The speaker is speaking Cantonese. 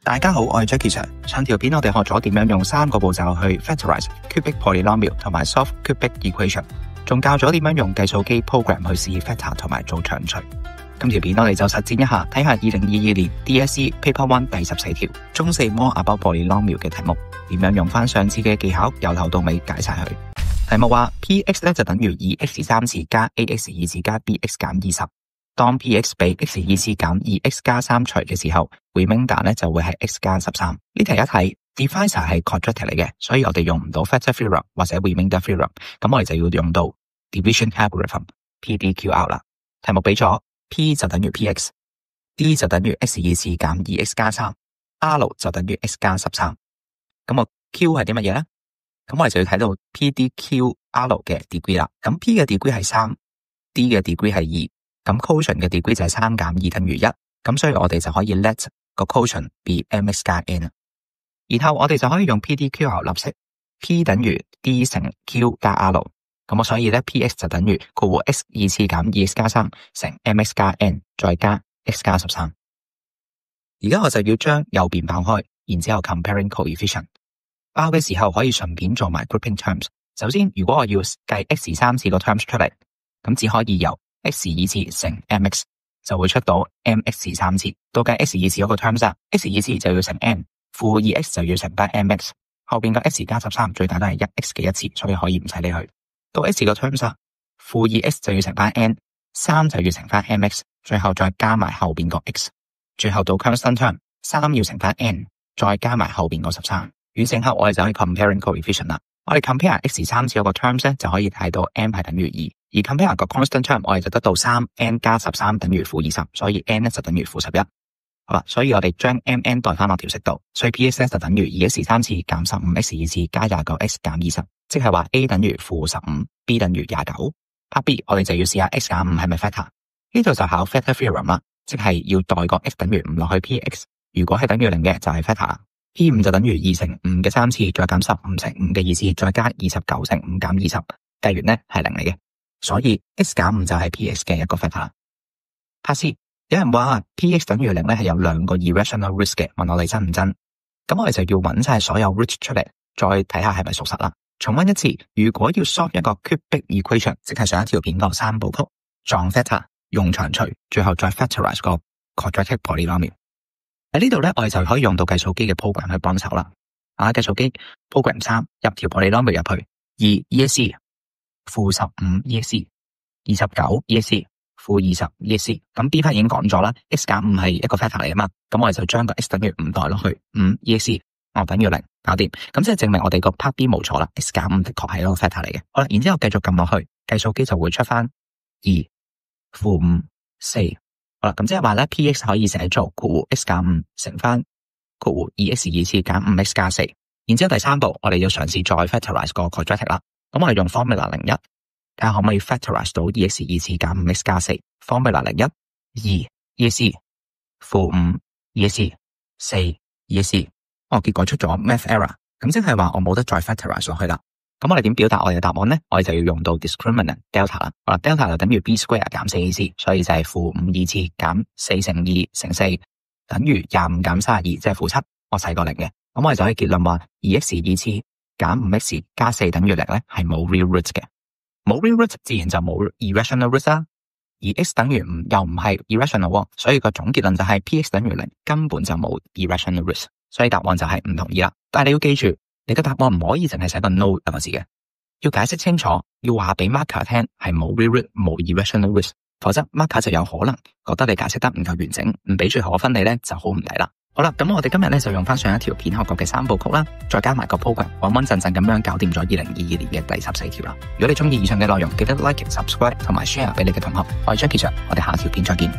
大家好，我係 Jackie Sir。上條片我哋學咗點樣用3個步驟去 factorize cubic polynomial 同埋 solve cubic equation， 仲教咗點樣用計數機 program 去試 factor 同埋做長除。今條片我哋就實踐一下，睇下2022年 DSE Paper 1第14條中4 more about polynomial 嘅題目，點樣用翻上次嘅技巧，由頭到尾解晒佢。題目話 Px 咧就等於 2x3 次加 ax2 次加 bx 減20。當 Px 被 x2 次減 2x 加3除嘅時候 remainder 咧就會係 x 加13。呢題一睇 divisor 係 quadratic 嚟嘅，所以我哋用唔到 factor theorem 或者 remainder theorem， 咁我哋就要用到 division algorithm PDQR 啦。題目俾咗 P 就等於 Px， D 就等於 x2 次減 2x 加3， R 就等於 x 加13。咁我 Q 係啲乜嘢咧？咁我哋就要睇到 PDQR 嘅 degree 啦。咁 P 嘅 degree 係3， D 嘅 degree 係2。咁 quotient 嘅 degree 就係3減2等於1，咁所以我哋就可以 let 個 quotient be mx 加 n。然後我哋就可以用 PDQR 立式 P 等於 D 乘 Q 加 R， 咁我所以咧 Px 就等於括弧 x2 次減 2x 加3乘 mx 加 n 再加 x 加13。而家我就要將右邊爆開，然之後 comparing coefficient。爆嘅時候可以順便做埋 grouping terms。首先如果我要計 x3 次個 terms 出嚟，咁只可以由x2 次乘 mx 就會出到 mx3 次，到計 x2 次嗰個 terms 啦 ，x2 次就要乘 n， 負 2x 就要乘翻 mx， 後邊個 x 加13最大都係 1x 嘅1次，所以可以唔使理佢。到 x 個 terms 啦，負 2x 就要乘翻 n， 3就要乘翻 mx， 最後再加埋後邊個 x， 最後到 constant term， 3要乘翻 n， 再加埋後邊個13。完成後我哋就可以 comparing coefficient 啦。我哋 compare x3 次嗰個 terms 咧，就可以睇到 m 係等於2，而 compare 個 constant term 我哋就得到 3n 加13等於負20，所以 n 咧就等於負11。好啦，所以我哋將 mn 代翻落條式度，所以 Px 就等於 2x3 次減 15x2 次加 29x 減20，即係話 a 等於負15， b 等於29。part B 我哋就要試下 x 減5係咪 factor， 呢度就考 factor theorem 啦，即係要代個 x 等於5落去 Px， 如果係等於0嘅就係 factor。P5 就等於2乘5嘅3次，再減15乘5嘅2次，再加29乘5減20，計完呢係0嚟嘅，所以 x 減5就係 Px 嘅一個 factor。part C 有人話 Px 等於0咧係有2個 irrational root 嘅，問我哋真唔真？咁我哋就要揾晒所有 root 出嚟，再睇下係咪屬實啦。重溫一次，如果要 solve 一個 cubic equation， 即係上一條片個3部曲，撞 factor 用長除，最後再 factorize 個 quadratic polynomial。喺呢度咧，我哋就可以用到計數機嘅 program 去幫手啦。計數機 program 3入條 polynomial 入去，2 ESC 負15 ESC 29 ESC 負20 ESC。咁 B part 已經講咗啦 ，x 減5係一個 factor 嚟啊嘛。咁我哋就將個 x 等於5代落去5 ESC， 等於0，搞掂。咁即係證明我哋個 part B 冇錯啦 ，x 減5的確係一個 factor 嚟嘅。好啦，然之後繼續撳落去，計數機就會出翻2負5 4。好啦，咁即係話咧 Px 可以寫做括弧 x 減5乘翻括弧 2x2 次減 5x 加4，然之後第3步我哋要嘗試再 factorize 個 quadratic 啦。咁我哋用 formula 01，睇下可唔可以 factorize 到 2x2 次減 5x 加4。formula 01 2 ESC 負5 ESC 4 ESC， 結果出咗 math error， 咁即係話我冇得再 factorize 落去啦。咁我哋點表達我哋嘅答案呢？我哋就要用到 discriminant delta 啦。好啦 delta 就等於 b square 減 4ac， 所以就係負5 2次減4乘2乘4等於25減32，即係負7，我細過0嘅。咁我哋就可以結論話 2x2 次減 5x 加4等於0咧係冇 real root 嘅。冇 real root 自然就冇 irrational root 啦。而 x 等於5又唔係 irrational， 所以個總結論就係 px 等於0根本就冇 irrational root， 所以答案就係唔同意啦。但係你要記住，你嘅答案唔可以淨係寫個 no 兩個字嘅，要解釋清楚，要話俾 marker 聽係冇 real root 冇 irrational root， 否則 marker 就有可能覺得你解釋得唔夠完整，唔俾最後嘅分你咧就好唔抵啦。好啦，咁我哋今日咧就用翻上一條片學過嘅3部曲啦，再加埋個 program， 穩穩陣陣咁樣搞掂咗2022年嘅第14條啦。如果你中意以上嘅內容，記得 like、subscribe 同埋 share 俾你嘅同學。我係 Jackie Sir， 我哋下條片再見。